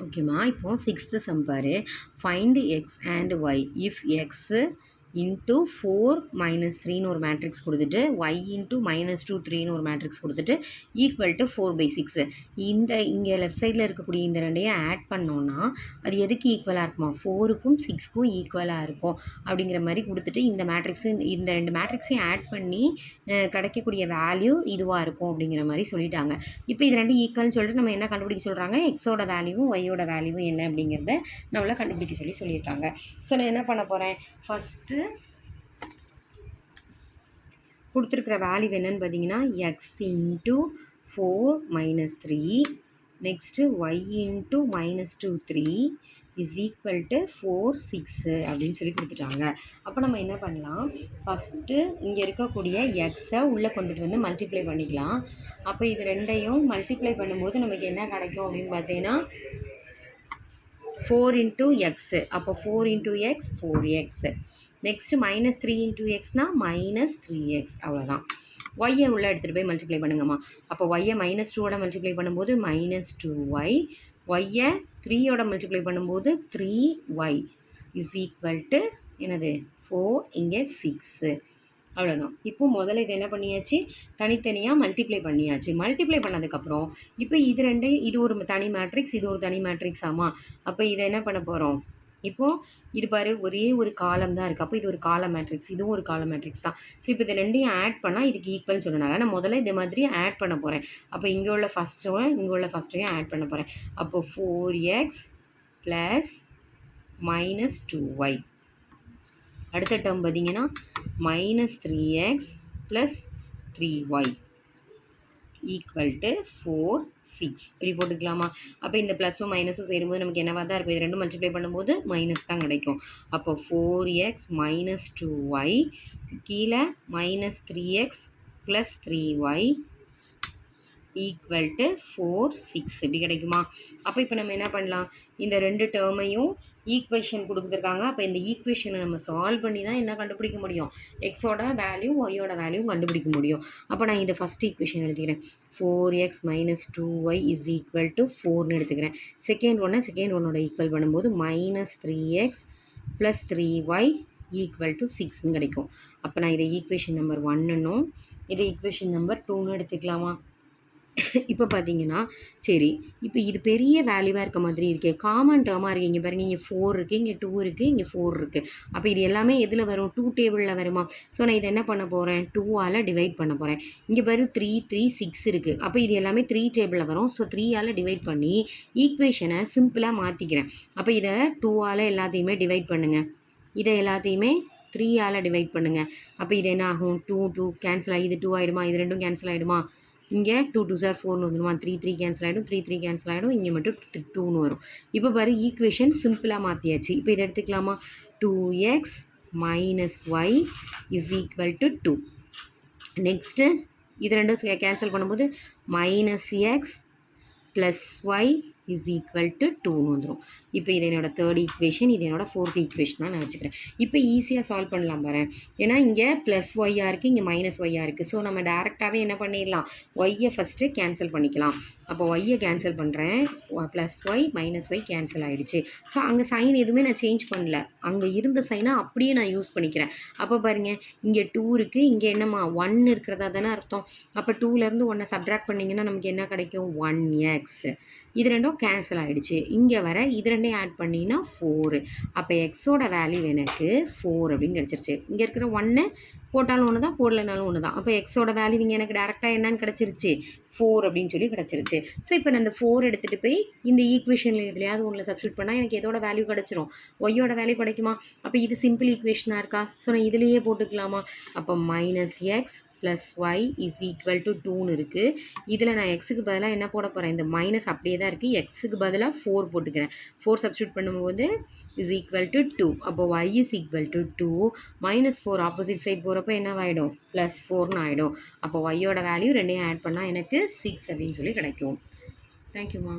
ஓகேம்மா. இப்போது 6th sum பாரு. Find x and y if x into 4 minus 3ன்னு ஒரு மேட்ரிக்ஸ் கொடுத்துட்டு ஒய் இன்ட்டு -2 3ன்னு ஒரு மேட்ரிக்ஸ் கொடுத்துட்டு ஈக்குவல் டு 4/6. இங்கே லெஃப்ட் சைடில் இருக்கக்கூடிய இந்த ரெண்டையும் ஆட் பண்ணோன்னா அது எதுக்கு ஈக்குவலாக இருக்குமா? 4க்கும் 6க்கும் ஈக்குவலாக இருக்கும் அப்படிங்கிற மாதிரி கொடுத்துட்டு இந்த மேட்ரிக்ஸும் இந்த ரெண்டு மேட்ரிக்ஸையும் ஆட் பண்ணி கிடைக்கக்கூடிய வேல்யூ இதுவாக இருக்கும் அப்படிங்கிற மாதிரி சொல்லிட்டாங்க. இப்போ இது ரெண்டு ஈக்குவல்னு சொல்லிட்டு நம்ம என்ன கண்டுபிடிக்க சொல்கிறாங்க? எக்ஸோட வேல்யூவும் ஒய்யோட வேல்யூவும் என்ன அப்படிங்கிறத நம்மளை கண்டுபிடிக்க சொல்லியிருக்காங்க. ஸோ நான் என்ன பண்ண போகிறேன்? ஃபஸ்ட்டு கொடுத்துருக்குற வேல்யூ என்னன்னு பார்த்தீங்கன்னா X into 4 - 3 next Y into -2 3 is equal to 4 6 அப்படின்னு சொல்லி கொடுத்துட்டாங்க. அப்போ நம்ம என்ன பண்ணலாம்? ஃபஸ்ட்டு இங்கே இருக்கக்கூடிய எக்ஸை உள்ளே கொண்டுட்டு வந்து மல்டிப்ளை பண்ணிக்கலாம். அப்போ இது ரெண்டையும் மல்டிப்ளை பண்ணும்போது நமக்கு என்ன கிடைக்கும் அப்படின்னு பார்த்தீங்கன்னா 4 இன்ட்டு எக்ஸு. அப்போ 4 into x 4x. Next -3 into எக்ஸ்னால் -3x. அவ்வளோதான். ஒய்யை உள்ளே எடுத்துகிட்டு போய் மல்டிப்ளை பண்ணுங்கம்மா. அப்போ ஒய்யை -2ஓட மல்டிப்ளை பண்ணும்போது -2y, ஒய்யை 3யோட மல்டிப்ளை பண்ணும்போது 3y இஸ் ஈக்குவல் டு என்னது 4, இங்கே 6. அவ்வளோதான். இப்போ முதல்ல இதை என்ன பண்ணியாச்சு? தனித்தனியாக மல்டிப்ளை பண்ணியாச்சு. மல்டிப்ளை பண்ணதுக்கப்புறம் இப்போ இது ரெண்டையும் இது ஒரு தனி மேட்ரிக்ஸ், இது ஒரு தனி மேட்ரிக்ஸ். ஆமாம். அப்போ இதை என்ன பண்ண போகிறோம்? இப்போது இது பாரு, ஒரே ஒரு காலம் தான் இருக்குது. அப்போ இது ஒரு காலம் மேட்ரிக்ஸ், இதுவும் ஒரு காலம் மேட்ரிக்ஸ் தான். ஸோ இப்போ இது ரெண்டையும் ஆட் பண்ணால் இதுக்கு ஈக்குவல்னு சொன்னனால நான் முதல்ல இதே மாதிரி ஆட் பண்ண போகிறேன். அப்போ இங்கே உள்ள ஃபஸ்ட்டையும் ஆட் பண்ண போகிறேன். அப்போது 4x + -2y. அடுத்த டேர்ம் பார்த்தீங்கன்னா -3x + 3y ஈக்குவல் டு 4 6 இப்படி போட்டுக்கலாமா? அப்போ இந்த ப்ளஸும் மைனஸும் சேரும்போது நமக்கு என்னவாக தான் இருக்கும்? இது ரெண்டும் மல்டிப்ளை பண்ணும்போது மைனஸ் தான் கிடைக்கும். அப்போ 4x - 2y கீழே -3x + 3y ஈக்குவல் டு 4 6 இப்படி கிடைக்குமா? அப்போ இப்போ நம்ம என்ன பண்ணலாம்? இந்த ரெண்டு டேர்மையும் ஈக்குவேஷன் கொடுத்துருக்காங்க. அப்போ இந்த ஈக்குவேஷனை நம்ம சால்வ் பண்ணி தான் என்ன கண்டுபிடிக்க முடியும்? எக்ஸோட வேல்யூ ஒய்யோட வேல்யூ கண்டுபிடிக்க முடியும். அப்போ நான் இந்த ஃபஸ்ட் ஈக்குவேஷன் எடுத்துக்கிறேன். 4x - 2y is equal to 4ன்னு எடுத்துக்கிறேன். செகண்ட் ஒன்னோட ஈக்குவல் பண்ணும்போது -3x + 3y ஈக்குவல் டு 6ன்னு கிடைக்கும். அப்போ நான் இதை ஈக்குவேஷன் நம்பர் 1ன்னும் இதை ஈக்குவேஷன் நம்பர் 2ன்னு எடுத்துக்கலாமா? இப்போ பார்த்தீங்கன்னா சரி, இப்போ இது பெரிய வேல்யூவாக இருக்க மாதிரி இருக்கே, காமன் டேர்மாக இருக்குது. இங்கே பாருங்கள், இங்கே 4 இருக்குது, இங்கே 2 இருக்குது, இங்கே 4 இருக்குது. அப்போ இது எல்லாமே எதில் வரும்? 2 டேபிளில் வருமா? ஸோ நான் இதை என்ன பண்ண போகிறேன்? 2ஆல் டிவைட் பண்ண போகிறேன். இங்கே பாரு 3 3 6 இருக்குது. அப்போ இது எல்லாமே 3 டேபிளில் வரும். ஸோ 3ஆல் டிவைட் பண்ணி ஈக்குவேஷனை சிம்பிளாக மாற்றிக்கிறேன். அப்போ இதை 2ஆல் எல்லாத்தையுமே டிவைட் பண்ணுங்கள். இதை எல்லாத்தையுமே 3ஆல் டிவைட் பண்ணுங்கள். அப்போ இது என்ன ஆகும்? 2 2 கேன்சல் ஆகி இது 2 ஆகிடுமா? இது ரெண்டும் கேன்சல் ஆகிடுமா? இங்கே 2 2 சார் 4ன்னு வந்துடுமா? 3 3 கேன்சல் ஆகிடும், 3 3 கேன்சல் ஆகிடும், இங்கே மட்டும் 2ன்னு வரும். இப்போ பாரு, ஈக்குவேஷன் சிம்பிளாக மாற்றியாச்சு. இப்போ இதை எடுத்துக்கலாமா? 2x - y is equal to 2. Next இது ரெண்டும் கேன்சல் பண்ணும்போது -x + y is equal to 2ன்னு வந்துடும். இப்போ இது என்னோட தேர்ட் ஈக்குவேஷன், இது என்னோட ஃபோர்த் ஈக்குவேஷனாக நான் வச்சுக்கிறேன். இப்போ ஈஸியாக சால்வ் பண்ணலாம் பாரு. ஏன்னா இங்கே +y இருக்குது, இங்கே -y இருக்குது. ஸோ நம்ம டேரெக்டாகவே என்ன பண்ணிடலாம்? ஒய்யை ஃபஸ்ட்டு கேன்சல் பண்ணிக்கலாம். அப்போ ஒய்யை கேன்சல் பண்ணுறேன். +y -y கேன்சல் ஆகிடுச்சு. ஸோ அங்கே சைன் எதுவுமே நான் சேஞ்ச் பண்ணல, அங்கே இருந்த சைனை அப்படியே நான் யூஸ் பண்ணிக்கிறேன். அப்போ பாருங்கள், இங்கே 2 இருக்குது, இங்கே என்னம்மா 1 இருக்கிறதா தானே அர்த்தம். அப்போ 2லேருந்து 1 சப்ட்ராக்ட் பண்ணிங்கன்னா நமக்கு என்ன கிடைக்கும்? 1x. இது ரெண்டும் கேன்சல் ஆகிடுச்சு. இங்கே வர இது ரெண்டையும் ஆட் பண்ணிங்கன்னா 4. அப்போ எக்ஸோட வேல்யூ எனக்கு 4 அப்படின்னு கிடச்சிருச்சு. இங்கே இருக்கிற 1 போட்டாலும் ஒன்று தான், போடலைனாலும் ஒன்று தான். அப்போ எக்ஸோட வேல்யூ இங்கே எனக்கு டேரெக்டாக என்னன்னு கிடச்சிருச்சு? 4 அப்படின்னு சொல்லி கிடச்சிருச்சு. ஸோ இப்போ நான் இந்த 4 எடுத்துகிட்டு போய் இந்த ஈக்குவேஷனில் எதுலையாவது ஒன்றில் சப்ஸ்டியூட் பண்ணால் எனக்கு எதோட வேல்யூ கிடச்சிரும்? ஒய்யோட வேல்யூ கிடைக்குமா? அப்போ இது சிம்பிள் ஈக்குவேஷனாக இருக்கா? ஸோ நான் இதுலேயே போட்டுக்கலாமா? அப்போ -x + y is equal to 2ன்னு இருக்குது. இதில் நான் எக்ஸுக்கு பதிலாக என்ன போட போகிறேன்? இந்த மைனஸ் அப்படியே தான் இருக்குது. எக்ஸுக்கு பதிலாக 4 போட்டுக்கிறேன். 4 சப்ஸ்டியூட் பண்ணும்போது இஸ் ஈக்குவல் டு 2. அப்போ y is equal to 2. -4 opposite side போகிறப்ப என்னவாயிடும்? +4ன்னு ஆகிடும். அப்போ ஒய்யோட வேல்யூ ரெண்டையும் ஆட் பண்ணால் எனக்கு 6 அப்படின்னு சொல்லி கிடைக்கும். தேங்க்யூம்மா.